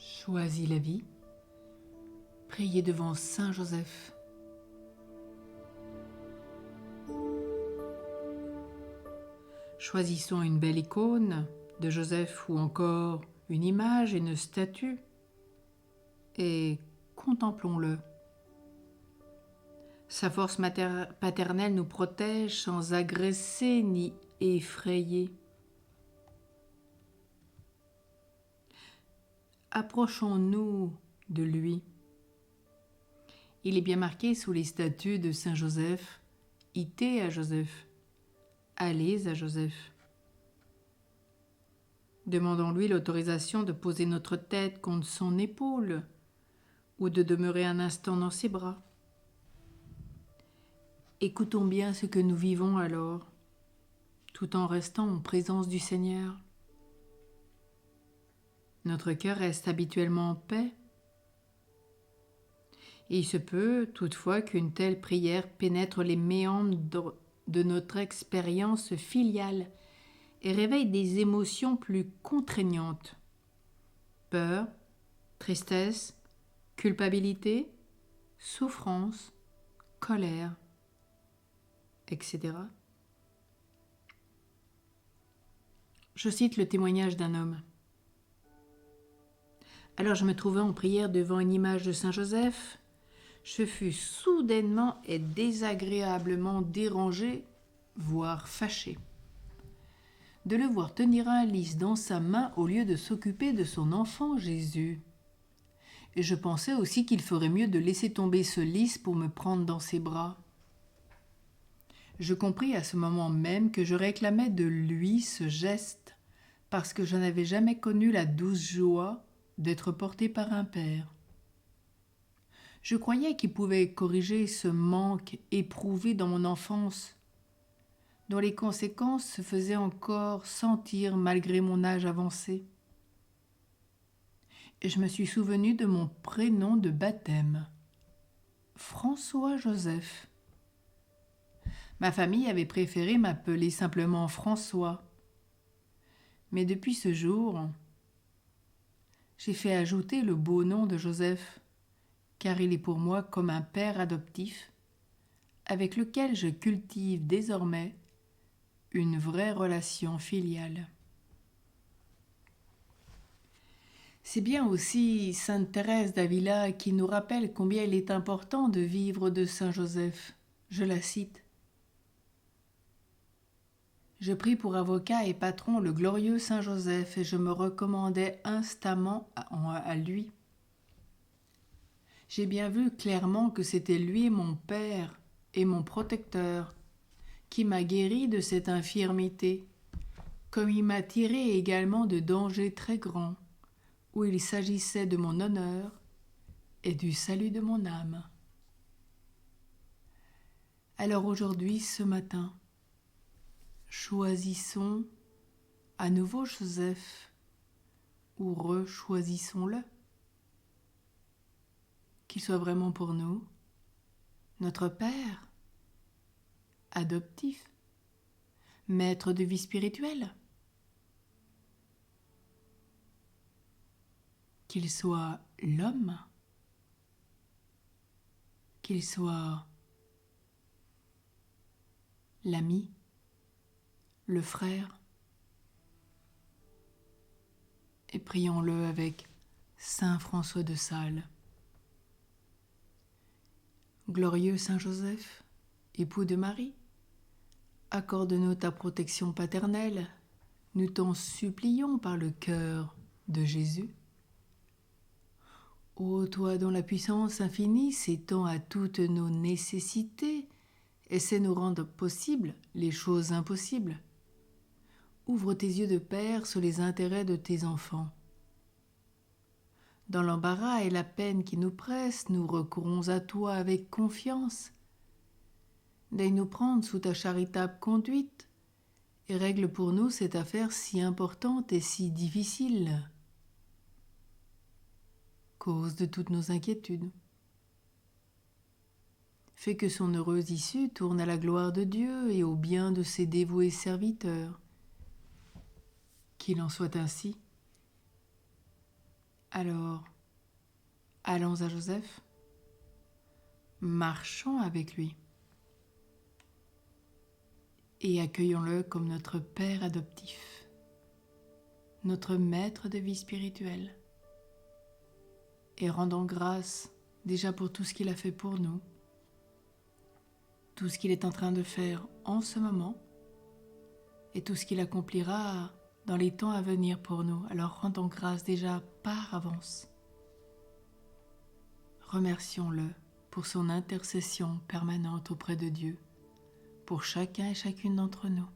Choisis la vie. Priez devant Saint Joseph. Choisissons une belle icône de Joseph ou encore une image, une statue et contemplons-le. Sa force paternelle nous protège sans agresser ni effrayer. Approchons-nous de lui. Il est bien marqué sous les statues de Saint Joseph, « Ité à Joseph », « Allez à Joseph ». Demandons-lui l'autorisation de poser notre tête contre son épaule ou de demeurer un instant dans ses bras. Écoutons bien ce que nous vivons alors, tout en restant en présence du Seigneur. Notre cœur reste habituellement en paix. Et il se peut toutefois qu'une telle prière pénètre les méandres de notre expérience filiale et réveille des émotions plus contraignantes. Peur, tristesse, culpabilité, souffrance, colère, etc. Je cite le témoignage d'un homme. Alors je me trouvais en prière devant une image de Saint Joseph. Je fus soudainement et désagréablement dérangé, voire fâché, de le voir tenir un lys dans sa main au lieu de s'occuper de son enfant Jésus. Et je pensais aussi qu'il ferait mieux de laisser tomber ce lys pour me prendre dans ses bras. Je compris à ce moment même que je réclamais de lui ce geste, parce que je n'avais jamais connu la douce joie d'être porté par un père. Je croyais qu'il pouvait corriger ce manque éprouvé dans mon enfance, dont les conséquences se faisaient encore sentir malgré mon âge avancé. Et je me suis souvenu de mon prénom de baptême, François-Joseph. Ma famille avait préféré m'appeler simplement François. Mais depuis ce jour, j'ai fait ajouter le beau nom de Joseph, car il est pour moi comme un père adoptif, avec lequel je cultive désormais une vraie relation filiale. C'est bien aussi Sainte Thérèse d'Avila qui nous rappelle combien il est important de vivre de Saint Joseph. Je la cite. « Je pris pour avocat et patron le glorieux Saint Joseph et je me recommandais instamment à lui. J'ai bien vu clairement que c'était lui mon père et mon protecteur, qui m'a guéri de cette infirmité, comme il m'a tiré également de dangers très grands, où il s'agissait de mon honneur et du salut de mon âme. Alors aujourd'hui, ce matin, choisissons à nouveau Joseph, ou rechoisissons-le. Qu'il soit vraiment pour nous notre Père, adoptif, maître de vie spirituelle. Qu'il soit l'homme, qu'il soit l'ami, le frère. Et prions-le avec Saint François de Sales. Glorieux Saint Joseph, époux de Marie, accorde-nous ta protection paternelle, nous t'en supplions par le cœur de Jésus. Ô toi dont la puissance infinie s'étend à toutes nos nécessités, essaie nous rendre possibles les choses impossibles. Ouvre tes yeux de Père sur les intérêts de tes enfants. Dans l'embarras et la peine qui nous pressent, nous recourons à toi avec confiance. Daigne nous prendre sous ta charitable conduite et règle pour nous cette affaire si importante et si difficile, cause de toutes nos inquiétudes. Fais que son heureuse issue tourne à la gloire de Dieu et au bien de ses dévoués serviteurs. Qu'il en soit ainsi. Alors, allons à Joseph, marchons avec lui et accueillons-le comme notre Père adoptif, notre maître de vie spirituelle, et rendons grâce déjà pour tout ce qu'il a fait pour nous, tout ce qu'il est en train de faire en ce moment et tout ce qu'il accomplira dans les temps à venir pour nous. Alors rendons grâce déjà par avance. Remercions-le pour son intercession permanente auprès de Dieu, pour chacun et chacune d'entre nous.